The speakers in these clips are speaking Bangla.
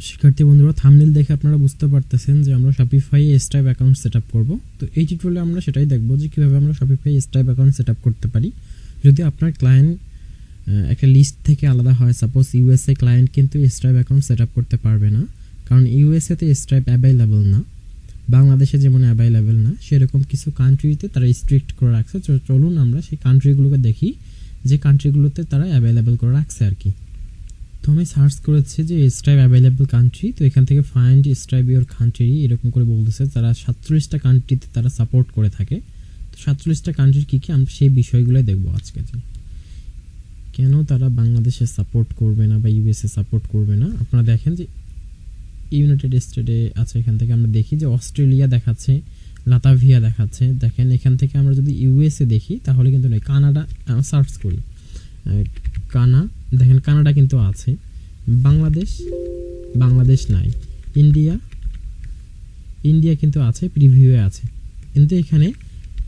শিক্ষার্থী বন্ধুরা, থাম্বনেল দেখে আপনারা বুঝতে পারতেছেন যে আমরা Shopify stripe account set up করবো। তো এই টিউটোরিয়ালে আমরা সেটাই দেখবো যে কীভাবে আমরা Shopify stripe account set up করতে পারি। যদি আপনার ক্লায়েন্ট একটা লিস্ট থেকে আলাদা হয়, সাপোজ ইউএসএ ক্লায়েন্ট কিন্তু স্ট্রাইপ অ্যাকাউন্ট সেট আপ করতে পারবে না, কারণ ইউএসএতে স্ট্রাইপ অ্যাভেলেবল না, বাংলাদেশে যেমন অ্যাভেলেবেল না, সেরকম কিছু কান্ট্রিতে তারা স্ট্রিক্ট করে রাখছে। চলুন আমরা সেই কান্ট্রিগুলোকে দেখি যে কান্ট্রিগুলোতে তারা অ্যাভেলেবেল করে রাখছে আর কি। তো আমি সার্চ করেছি যে স্ট্রাইপ অ্যাভেলেবল কান্ট্রি, তো এখান থেকে ফাইন্ড স্ট্রাইপ ইউর কান্ট্রি এরকম করে বলতেছে। তারা 47টা কান্ট্রিতে তারা সাপোর্ট করে থাকে। তো 47টা কান্ট্রির কী কী আমরা সেই বিষয়গুলোই দেখবো আজকে, যে কেন তারা বাংলাদেশে সাপোর্ট করবে না বা ইউএসএ সাপোর্ট করবে না। আপনারা দেখেন যে ইউনাইটেড স্টেটে আছে, এখান থেকে আমরা দেখি যে অস্ট্রেলিয়া দেখাচ্ছে, লাতাভিয়া দেখাচ্ছে। দেখেন এখান থেকে আমরা যদি ইউএসএ দেখি তাহলে কিন্তু নয়, কানাডা সার্চ করি, দেখেন কানাডা কিন্তু আছে, বাংলাদেশ নাই, ইন্ডিয়া কিন্তু আছে, প্রিভিউয়ে আছে, কিন্তু এখানে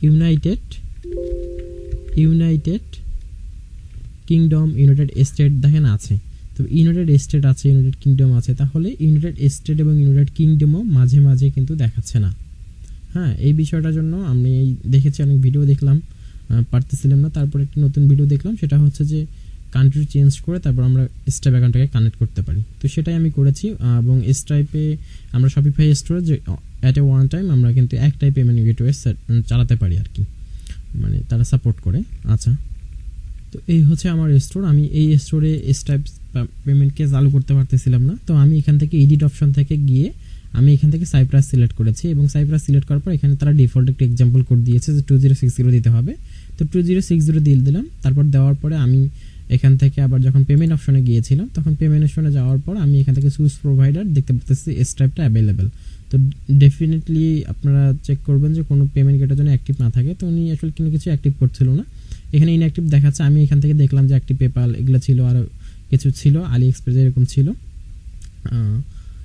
ইউনাইটেড কিংডম, ইউনাইটেড স্টেট দেখেন আছে। তো ইউনাইটেড স্টেট আছে, ইউনাইটেড কিংডম আছে, তাহলে ইউনাইটেড স্টেট এবং ইউনাইটেড কিংডমও মাঝে মাঝে কিন্তু দেখাচ্ছে না। হ্যাঁ, এই বিষয়টার জন্য আমি দেখেছি, অনেক ভিডিও দেখলাম, পারতেছিলাম না, তারপর একটি নতুন ভিডিও দেখলাম, সেটা হচ্ছে যে কান্ট্রি চেঞ্জ করে তারপর আমরা স্ট্রাইপ অ্যাকাউন্টটাকে কানেক্ট করতে পারি। তো সেটাই আমি করেছি, এবং স্ট্রাইপে আমরা শপিফাই স্টোরে যে অ্যাট এ ওয়ান টাইম আমরা কিন্তু একটাই পেমেন্ট গেটওয়ে চালাতে পারি আর কি, মানে তারা সাপোর্ট করে। আচ্ছা, তো এই হচ্ছে আমার স্টোর। আমি এই স্টোরে স্ট্রাইপ পেমেন্টকে চালু করতে পারতেছিলাম না, তো আমি এখান থেকে এডিট অপশন থেকে গিয়ে আমি এখান থেকে সাইপ্রাস সিলেক্ট করেছি, এবং সাইপ্রাস সিলেক্ট করার পর এখানে তারা ডিফল্ট একটা এক্সাম্পল কোড দিয়েছে যে 2060 দিতে হবে। তো 2060 দিয়ে দিলাম। তারপর দেওয়ার পরে আমি এখান থেকে আবার যখন পেমেন্ট অপশনে গিয়েছিলাম, তখন পেমেন্ট অপশনে যাওয়ার পর আমি এখান থেকে চুজ প্রোভাইডার দেখতে পাচ্ছি স্ট্রাইপটা অ্যাভেলেবেল। তো ডেফিনেটলি আপনারা চেক করবেন যে কোনো পেমেন্ট গেটের জন্য অ্যাক্টিভ না থাকে। তো উনি আসলে কোনো কিছু অ্যাক্টিভ করছিল না, এখানে ইনঅ্যাক্টিভ দেখাচ্ছে। আমি এখান থেকে দেখলাম যে অ্যাক্টিভ পেপাল এগুলো ছিল, আর কিছু ছিল, আলি এক্সপ্রেস এরকম ছিল,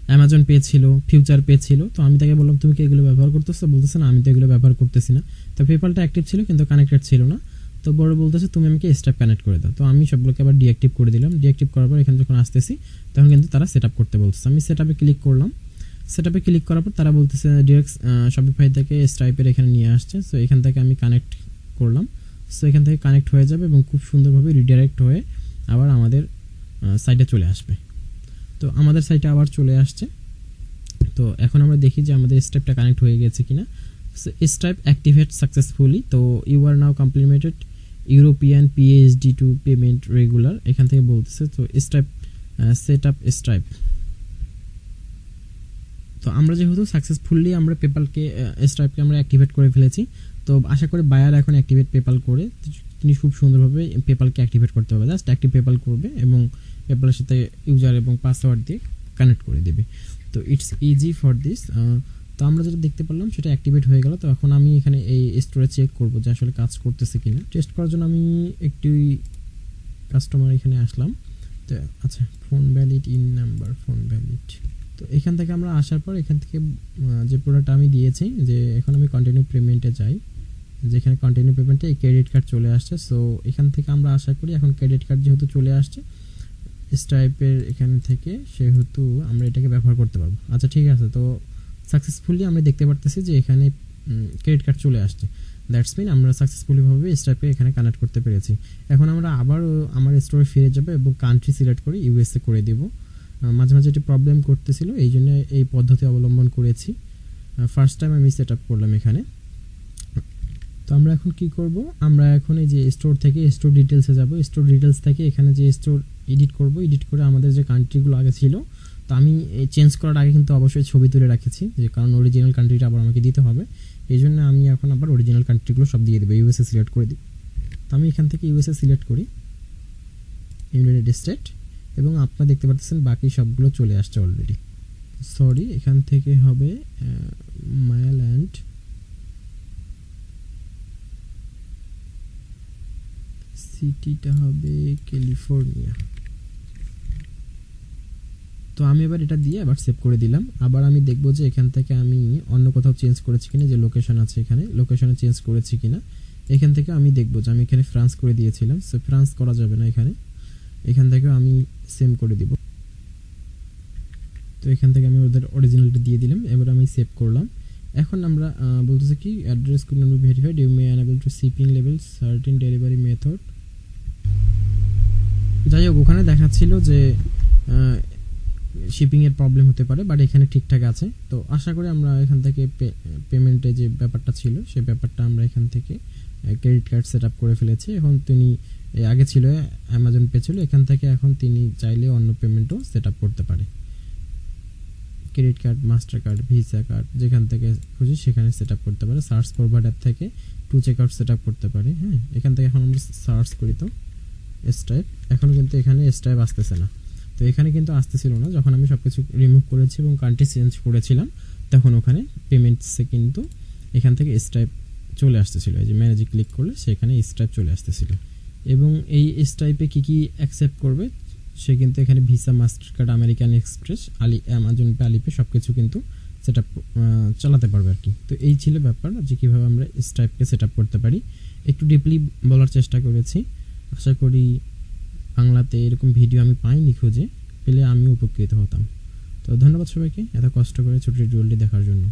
অ্যামাজন পে ছিল, ফিউচার পে ছিল। তো আমি তাকে বললাম তুমি কি এগুলো ব্যবহার করতেছো? বলতেছে না, আমি তো এগুলো ব্যবহার করতেছি না। তো পেপালটা অ্যাক্টিভ ছিল কিন্তু কানেক্টেড ছিল না। তো বড় বলতেছে তুমি আমাকে স্ট্রাইপ কানেক্ট করে দাও। তো আমি সবগুলোকে আবার ডিঅ্যাক্টিভ করে দিলাম। ডিঅ্যাক্টিভ করার পর এখানে যখন আসতেছি তখন কিন্তু তারা সেট আপ করতে বলতেছে। আমি সেট আপে ক্লিক করলাম। সেট আপে ক্লিক করার পর তারা বলতেছে ডিরেক্ট শপিফাই থেকে স্ট্রাইপের এখানে নিয়ে আসছে। সো এখান থেকে আমি কানেক্ট করলাম। সো এখান থেকে কানেক্ট হয়ে যাবে এবং খুব সুন্দরভাবে রিডাইরেক্ট হয়ে আবার আমাদের সাইটে চলে আসবে। তো আমাদের সাইটে আবার চলে আসছে। তো এখন আমরা দেখি যে আমাদের স্ট্রাইপটা কানেক্ট হয়ে গেছে কিনা। Stripe activate successfully. তো you are now complimented European PhD to payment regular, এখান থেকে বলতেছে। তো স্ট্রাইপ সেট আপ স্ট্রাইপ। তো আমরা যেহেতু সাকসেসফুলি আমরা পেপালকে স্ট্রাইপকে আমরা অ্যাক্টিভেট করে ফেলেছি, তো আশা করি বায়ার এখন অ্যাক্টিভেট পেপাল করে তিনি খুব সুন্দরভাবে পেপালকে অ্যাক্টিভেট করতে হবে। জাস্ট অ্যাক্টিভ পেপাল করবে এবং পেপালের সাথে ইউজার এবং পাসওয়ার্ড দিয়ে কানেক্ট করে দেবে। তো ইটস ইজি ফর দিস। তো আমরা যেটা দেখতে পারলাম সেটা অ্যাক্টিভেট হয়ে গেল। তো এখন আমি এখানে এই স্টোরে চেক করব যে আসলে কাজ করতেছে কিনা। টেস্ট করার জন্য আমি একটি কাস্টমার এখানে আসলাম। তো আচ্ছা, phone valid, in number, phone valid. তো এখান থেকে আমরা আসার পর এখান থেকে যে প্রোডাক্ট আমি দিয়েছি, যে এখন আমি কন্টিনিউ পেমেন্টে যাই, যেখানে কন্টিনিউ পেমেন্টে এই ক্রেডিট কার্ড চলে আসছে। সো এখান থেকে আমরা আশা করি এখন ক্রেডিট কার্ড যেহেতু চলে আসছে স্ট্রাইপের এখান থেকে, সেহেতু আমরা এটাকে ব্যবহার করতে পারবো। আচ্ছা ঠিক আছে, তো সাকসেসফুলি আমরা দেখতে পারতেছি যে এখানে ক্রেডিট কার্ড চলে আসছে। দ্যাটস মিন আমরা সাকসেসফুলিভাবে স্ট্রাইপে এখানে কানেক্ট করতে পেরেছি। এখন আমরা আবার আমার স্টোরে ফিরে যাবো এবং কান্ট্রি সিলেক্ট করে ইউএসএ করে দেব। মাঝে মাঝে এটি প্রবলেম করতেছিল, এই জন্য এই পদ্ধতি অবলম্বন করেছি। ফার্স্ট টাইম আমি সেট আপ করলাম এখানে। তো আমরা এখন কি করব, আমরা এখন এই যে স্টোর থেকে স্টোর ডিটেলসে যাব। স্টোর ডিটেলস থেকে এখানে যে স্টোর এডিট করব, এডিট করে আমাদের যে কান্ট্রিগুলো আগে ছিল, তো আমি চেঞ্জ করার আগে কিন্তু অবশ্যই ছবি তুলে রাখেছি, যে কারণ অরিজিনাল কান্ট্রিটা আবার আমাকে দিতে হবে। এই জন্য আমি এখন আবার অরিজিনাল কান্ট্রিগুলো সব দিয়ে দেবো, ইউএসএ সিলেক্ট করে দিই। তো আমি এখান থেকে ইউএসএ সিলেক্ট করি, ইউনাইটেড স্টেট, এবং আপনারা দেখতে পাচ্ছেন বাকি সবগুলো চলে আসছে অলরেডি। সরি, এখান থেকে হবে মায়াল্যান্ড, সিটিটা হবে ক্যালিফোর্নিয়া। তো আমি এবার এটা দিয়ে আবার সেভ করে দিলাম। আবার আমি দেখবো যে এখান থেকে আমি অন্য কোথাও চেঞ্জ করেছি কিনা, যে লোকেশন আছে এখানে, লোকেশনে চেঞ্জ করেছি কিনা। এখান থেকে আমি দেখবো যে আমি এখানে ফ্রান্স করে দিয়েছিলাম, সো ফ্রান্স করা যাবে না এখানে, এখান থেকে আমি সেম করে দিব। তো তো এখান থেকে আমি ওদের অরিজিনালটা দিয়ে দিলাম, এবার আমি সেভ করলাম। এখন আমরা বলতেছে কি address could not be verified, you may enable to shipping level certain delivery method. যাই হোক, ওখানে দেখাচ্ছিল যে শিপিংয়ের প্রবলেম হতে পারে, বাট এখানে ঠিকঠাক আছে। তো আশা করি আমরা এখান থেকে পেমেন্টে যে ব্যাপারটা ছিল সেই ব্যাপারটা আমরা এখান থেকে ক্রেডিট কার্ড সেট আপ করে ফেলেছি। এখন তিনি আগে ছিল অ্যামাজন পে ছিল, এখান থেকে এখন তিনি চাইলে অন্য পেমেন্টও সেট আপ করতে পারে। Credit card, master card, visa card যেখান থেকে খুশি সেখানে সেট আপ করতে পারে। সার্চ প্রোভাইডার থেকে to check out set up করতে পারে। হ্যাঁ, এখান থেকে এখন আমরা সার্চ করি তো স্ট্রাইপ, এখন কিন্তু এখানে স্ট্রাইপ আসতেছে না। তো এখানে কিন্তু আসতেছিল না, যখন আমি সব কিছু রিমুভ করেছি এবং কান্ট্রি চেঞ্জ করেছিলাম তখন ওখানে পেমেন্টসে কিন্তু এখান থেকে স্ট্রাইপ চলে আসতেছিল। এই যে ম্যানেজে ক্লিক করলে সেখানে স্ট্রাইপ চলে আসতেছিল। এবং এই স্ট্রাইপে কী কী অ্যাকসেপ্ট করবে সে কিন্তু এখানে Visa, Mastercard, American Express, Amazon Pay, Alipay সব কিছু কিন্তু সেট আপ চালাতে পারবে আর কি। তো এই ছিল ব্যাপার যে কীভাবে আমরা স্ট্রাইপকে সেট আপ করতে পারি। একটু ডিপলি বলার চেষ্টা করেছি, আশা করি বাংলাতে এরকম ভিডিও আমি পাইনি, খুঁজে পেলে আমি উপকৃত হতাম। তো ধন্যবাদ সবাইকে এত কষ্ট করে ছোট ভিডিওটি দেখার জন্য।